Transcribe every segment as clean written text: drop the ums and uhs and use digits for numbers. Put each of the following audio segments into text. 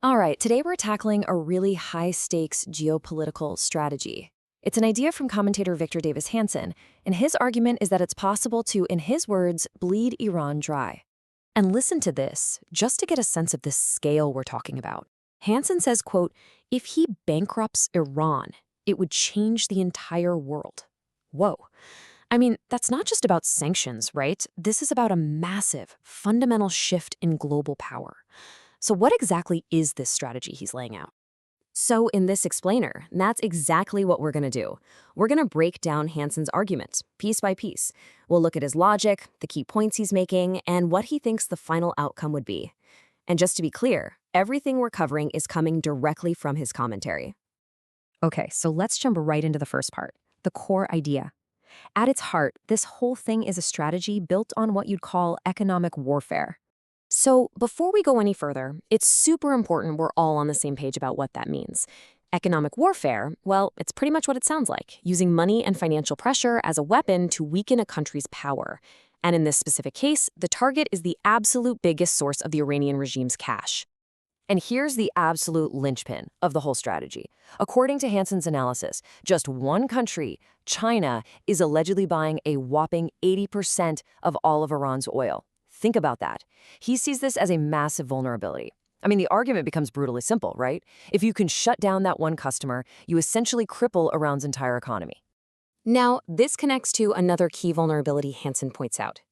All right, today we're tackling a really high-stakes geopolitical strategy. It's an idea from commentator Victor Davis Hanson, and his argument is that it's possible to, in his words, bleed Iran dry. And listen to this, just to get a sense of the scale we're talking about. Hanson says, quote, if he bankrupts Iran, it would change the entire world. Whoa. I mean, that's not just about sanctions, right? This is about a massive, fundamental shift in global power. So what exactly is this strategy he's laying out? So in this explainer, that's exactly what we're going to do. We're going to break down Hanson's argument, piece by piece. We'll look at his logic, the key points he's making, and what he thinks the final outcome would be. And just to be clear, everything we're covering is coming directly from his commentary. Okay, so let's jump right into the first part, the core idea. At its heart, this whole thing is a strategy built on what you'd call economic warfare. So before we go any further, it's super important we're all on the same page about what that means. Economic warfare, well, it's pretty much what it sounds like, using money and financial pressure as a weapon to weaken a country's power. And in this specific case, the target is the absolute biggest source of the Iranian regime's cash. And here's the absolute linchpin of the whole strategy. According to Hanson's analysis, just one country, China, is allegedly buying a whopping 80% of all of Iran's oil. Think about that. He sees this as a massive vulnerability. I mean, the argument becomes brutally simple, right? If you can shut down that one customer, you essentially cripple Iran's entire economy. Now, this connects to another key vulnerability Hanson points out.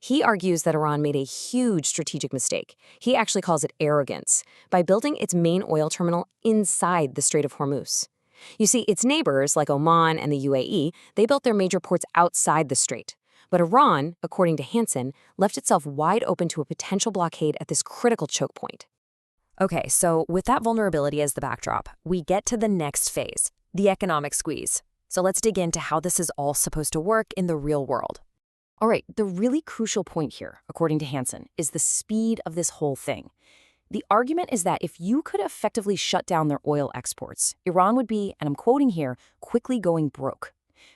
He argues that Iran made a huge strategic mistake. He actually calls it arrogance, by building its main oil terminal inside the Strait of Hormuz. You see, its neighbors, like Oman and the UAE, they built their major ports outside the strait. But Iran, according to Hanson, left itself wide open to a potential blockade at this critical choke point. Okay, so with that vulnerability as the backdrop, we get to the next phase, the economic squeeze. So let's dig into how this is all supposed to work in the real world. All right, the really crucial point here, according to Hanson, is the speed of this whole thing. The argument is that if you could effectively shut down their oil exports, Iran would be, and I'm quoting here, quickly going broke.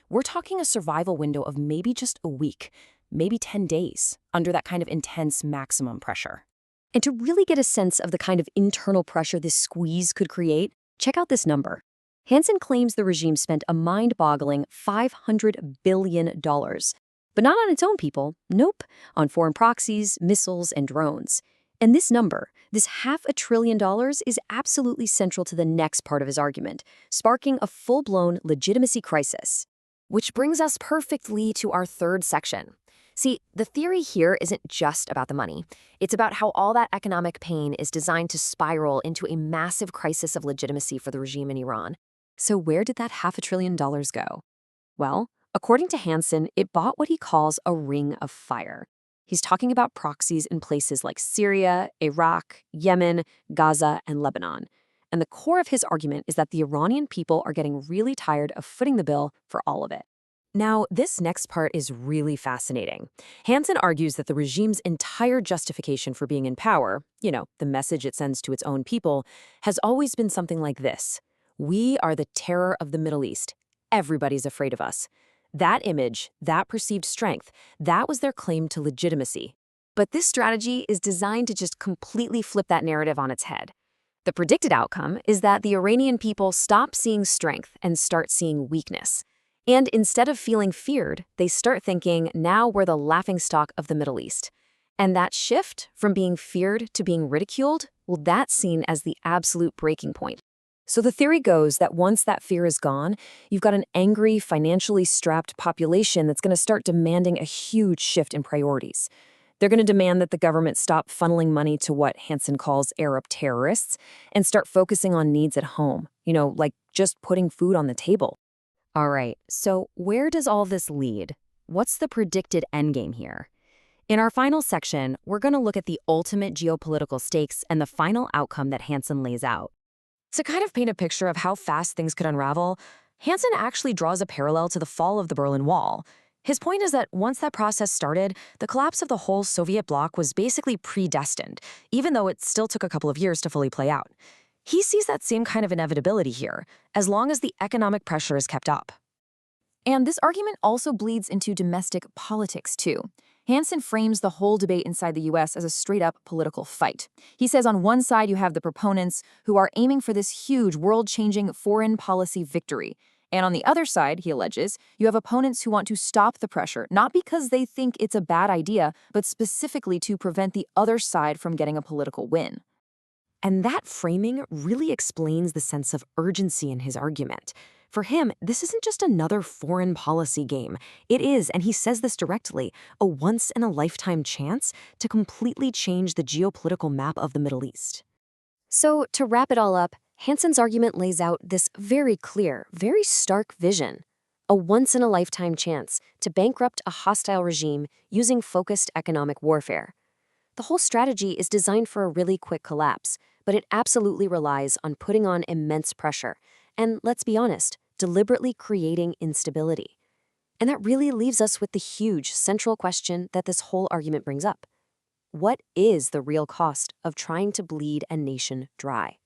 We're talking a survival window of maybe just a week, maybe 10 days, under that kind of intense maximum pressure. And to really get a sense of the kind of internal pressure this squeeze could create, check out this number. Hanson claims the regime spent a mind-boggling $500 billion. But not on its own people, nope, on foreign proxies, missiles, and drones. And this number, this $500 billion, is absolutely central to the next part of his argument, sparking a full-blown legitimacy crisis. Which brings us perfectly to our third section. See, the theory here isn't just about the money. It's about how all that economic pain is designed to spiral into a massive crisis of legitimacy for the regime in Iran. So where did that $500 billion go? Well, according to Hanson, it bought what he calls a ring of fire. He's talking about proxies in places like Syria, Iraq, Yemen, Gaza, and Lebanon. And the core of his argument is that the Iranian people are getting really tired of footing the bill for all of it. Now, this next part is really fascinating. Hanson argues that the regime's entire justification for being in power, the message it sends to its own people, has always been something like this. We are the terror of the Middle East. Everybody's afraid of us. That image, that perceived strength, that was their claim to legitimacy. But this strategy is designed to just completely flip that narrative on its head. The predicted outcome is that the Iranian people stop seeing strength and start seeing weakness. And instead of feeling feared, they start thinking, now we're the laughingstock of the Middle East. And that shift from being feared to being ridiculed, well, that's seen as the absolute breaking point. So the theory goes that once that fear is gone, you've got an angry, financially strapped population that's going to start demanding a huge shift in priorities. They're going to demand that the government stop funneling money to what Hanson calls Arab terrorists and start focusing on needs at home, like just putting food on the table. All right, so where does all this lead? What's the predicted endgame here? In our final section, we're going to look at the ultimate geopolitical stakes and the final outcome that Hanson lays out. To kind of paint a picture of how fast things could unravel, Hanson actually draws a parallel to the fall of the Berlin Wall. His point is that once that process started, the collapse of the whole Soviet bloc was basically predestined, even though it still took a couple of years to fully play out. He sees that same kind of inevitability here, as long as the economic pressure is kept up. And this argument also bleeds into domestic politics, too. Hanson frames the whole debate inside the U.S. as a straight-up political fight. He says on one side you have the proponents who are aiming for this huge, world-changing foreign policy victory. And on the other side, he alleges, you have opponents who want to stop the pressure, not because they think it's a bad idea, but specifically to prevent the other side from getting a political win. And that framing really explains the sense of urgency in his argument. For him, this isn't just another foreign policy game. It is, and he says this directly, a once-in-a-lifetime chance to completely change the geopolitical map of the Middle East. So, to wrap it all up, Hanson's argument lays out this very clear, very stark vision. A once-in-a-lifetime chance to bankrupt a hostile regime using focused economic warfare. The whole strategy is designed for a really quick collapse, but it absolutely relies on putting on immense pressure and, let's be honest, deliberately creating instability. And that really leaves us with the huge central question that this whole argument brings up. What is the real cost of trying to bleed a nation dry?